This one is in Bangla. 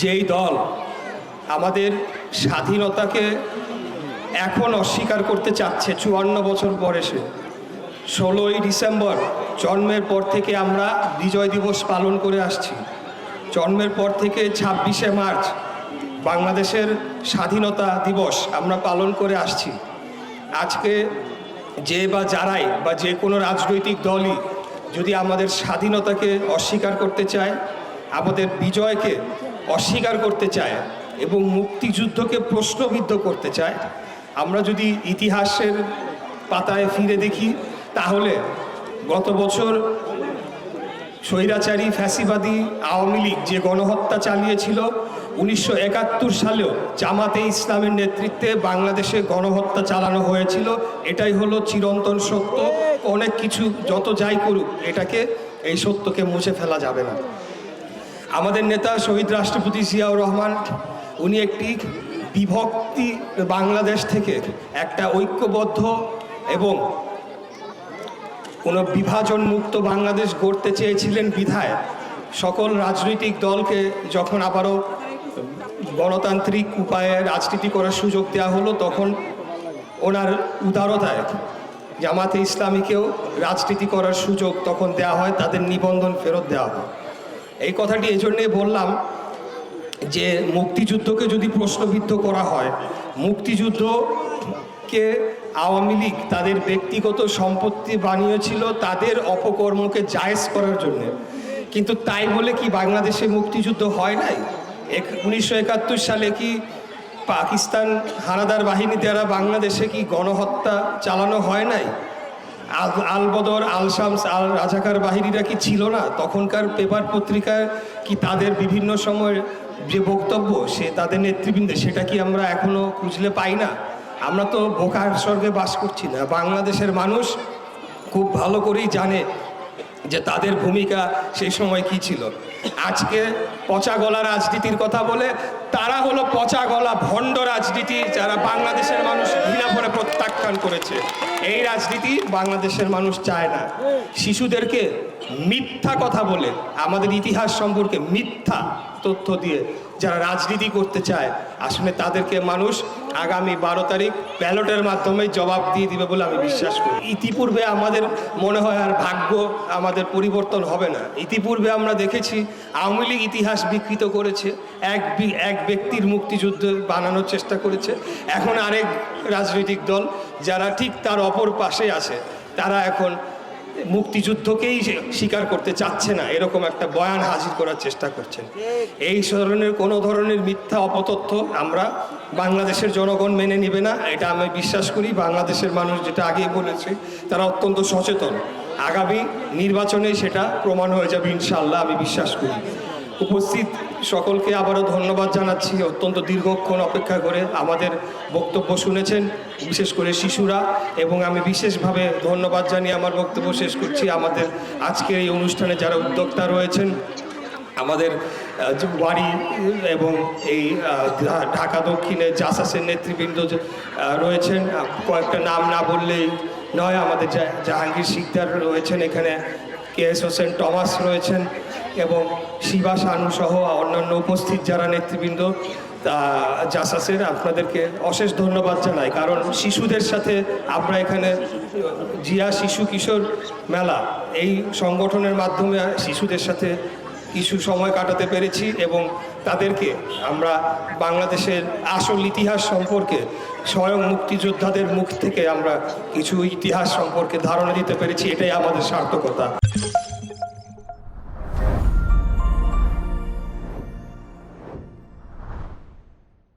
যেই দল আমাদের স্বাধীনতাকে এখন অস্বীকার করতে চাচ্ছে 54 বছর পরে, সে 16ই ডিসেম্বর জন্মের পর থেকে আমরা বিজয় দিবস পালন করে আসছি। জন্মের পর থেকে 26শে মার্চ বাংলাদেশের স্বাধীনতা দিবস আমরা পালন করে আসছি। আজকে যে বা যারাই বা যে কোনো রাজনৈতিক দলই যদি আমাদের স্বাধীনতাকে অস্বীকার করতে চায়, আমাদের বিজয়কে অস্বীকার করতে চায় এবং মুক্তিযুদ্ধকে প্রশ্নবিদ্ধ করতে চায়, আমরা যদি ইতিহাসের পাতায় ফিরে দেখি তাহলে গত বছর স্বৈরাচারী ফ্যাসিবাদী আওয়ামী লীগ যে গণহত্যা চালিয়েছিল, 1971 সালেও জামাতে ইসলামের নেতৃত্বে বাংলাদেশে গণহত্যা চালানো হয়েছিল। এটাই হলো চিরন্তন সত্য। অনেক কিছু যত যাই করুক, এটাকে এই সত্যকে মুছে ফেলা যাবে না। আমাদের নেতা শহীদ রাষ্ট্রপতি জিয়াউর রহমান, উনি একটি বিভক্তি বাংলাদেশ থেকে একটা ঐক্যবদ্ধ এবং কোনো বিভাজন মুক্ত বাংলাদেশ গড়তে চেয়েছিলেন বিধায় সকল রাজনৈতিক দলকে যখন আবারও গণতান্ত্রিক উপায়ে রাজনীতি করার সুযোগ দেওয়া হলো, তখন ওনার উদারতায় জামাতে ইসলামীকেও রাজনীতি করার সুযোগ তখন দেওয়া হয়, তাদের নিবন্ধন ফেরত দেওয়া হয়। এই কথাটি এজন্যই বললাম যে মুক্তিযুদ্ধকে যদি প্রশ্নবিদ্ধ করা হয়, মুক্তিযুদ্ধকে আওয়ামী লীগ তাদের ব্যক্তিগত সম্পত্তি বানিয়েছিল তাদের অপকর্মকে জায়েজ করার জন্য, কিন্তু তাই বলে কি বাংলাদেশে মুক্তিযুদ্ধ হয় নাই? 1971 সালে কি পাকিস্তান হানাদার বাহিনী দ্বারা বাংলাদেশে কি গণহত্যা চালানো হয় নাই? আল বদর, আল শামস, আল রাজাকার বাহিনীরা কি ছিল না? তখনকার পেপার পত্রিকায় কি তাদের বিভিন্ন সময়ের যে বক্তব্য সে তাদের নেতৃবৃন্দ, সেটা কি আমরা এখনো খুঁজলে পাই না? আমরা তো বোকার স্বর্গে বাস করছি না। বাংলাদেশের মানুষ খুব ভালো করেই জানে যে তাদের ভূমিকা সেই সময় কি ছিল। আজকে পচা গলা রাজনীতির কথা বলে, তারা হলো পচা গলা ভণ্ড রাজনীতি, যারা বাংলাদেশের মানুষ ঘৃণা করে প্রত্যাখ্যান করেছে। এই রাজনীতি বাংলাদেশের মানুষ চায় না। শিশুদেরকে মিথ্যা কথা বলে, আমাদের ইতিহাস সম্পর্কে মিথ্যা তথ্য দিয়ে যারা রাজনীতি করতে চায়, আসলে তাদেরকে মানুষ আগামী 12 তারিখ ব্যালটের মাধ্যমে জবাব দিয়ে দিবে বলে আমি বিশ্বাস করি। ইতিপূর্বে আমাদের মনে হয় আর ভাগ্য আমাদের পরিবর্তন হবে না। ইতিপূর্বে আমরা দেখেছি আওয়ামী লীগ ইতিহাস বিকৃত করেছে, এক ব্যক্তির মুক্তিযুদ্ধ বানানোর চেষ্টা করেছে। এখন আরেক রাজনৈতিক দল যারা ঠিক তার অপর পাশে আছে, তারা এখন মুক্তিযুদ্ধকেই স্বীকার করতে চাচ্ছে না, এরকম একটা বয়ান হাজির করার চেষ্টা করছেন। এই ধরনের কোনো ধরনের মিথ্যা অপতথ্য আমরা বাংলাদেশের জনগণ মেনে নেবে না, এটা আমি বিশ্বাস করি। বাংলাদেশের মানুষ, যেটা আগেই বলেছে, তারা অত্যন্ত সচেতন। আগামী নির্বাচনে সেটা প্রমাণ হয়ে যাবে ইনশাআল্লাহ, আমি বিশ্বাস করি। উপস্থিত সকলকে আবারও ধন্যবাদ জানাচ্ছি। অত্যন্ত দীর্ঘক্ষণ অপেক্ষা করে আমাদের বক্তব্য শুনেছেন, বিশেষ করে শিশুরা, এবং আমি বিশেষভাবে ধন্যবাদ জানিয়ে আমার বক্তব্য শেষ করছি আমাদের আজকের এই অনুষ্ঠানে যারা উদ্যোক্তা রয়েছেন, আমাদের বাড়ি এবং এই ঢাকা দক্ষিণে জাসাসের নেতৃবৃন্দ রয়েছেন। কয়েকটা নাম না বললেই নয়। আমাদের জাহাঙ্গীর শিকদার রয়েছেন, এখানে KS হোসেন টমাস রয়েছেন, এবং শিবা শানু সহ অন্যান্য উপস্থিত যারা নেতৃবৃন্দ জাসাসের, আপনাদেরকে অশেষ ধন্যবাদ জানাই। কারণ শিশুদের সাথে আমরা এখানে জিয়া শিশু কিশোর মেলা, এই সংগঠনের মাধ্যমে শিশুদের সাথে কিছু সময় কাটাতে পেরেছি এবং তাদেরকে আমরা বাংলাদেশের আসল ইতিহাস সম্পর্কে, স্বয়ং মুক্তিযোদ্ধাদের মুখ থেকে আমরা কিছু ইতিহাস সম্পর্কে ধারণা দিতে পেরেছি। এটাই আমাদের সার্থকতা।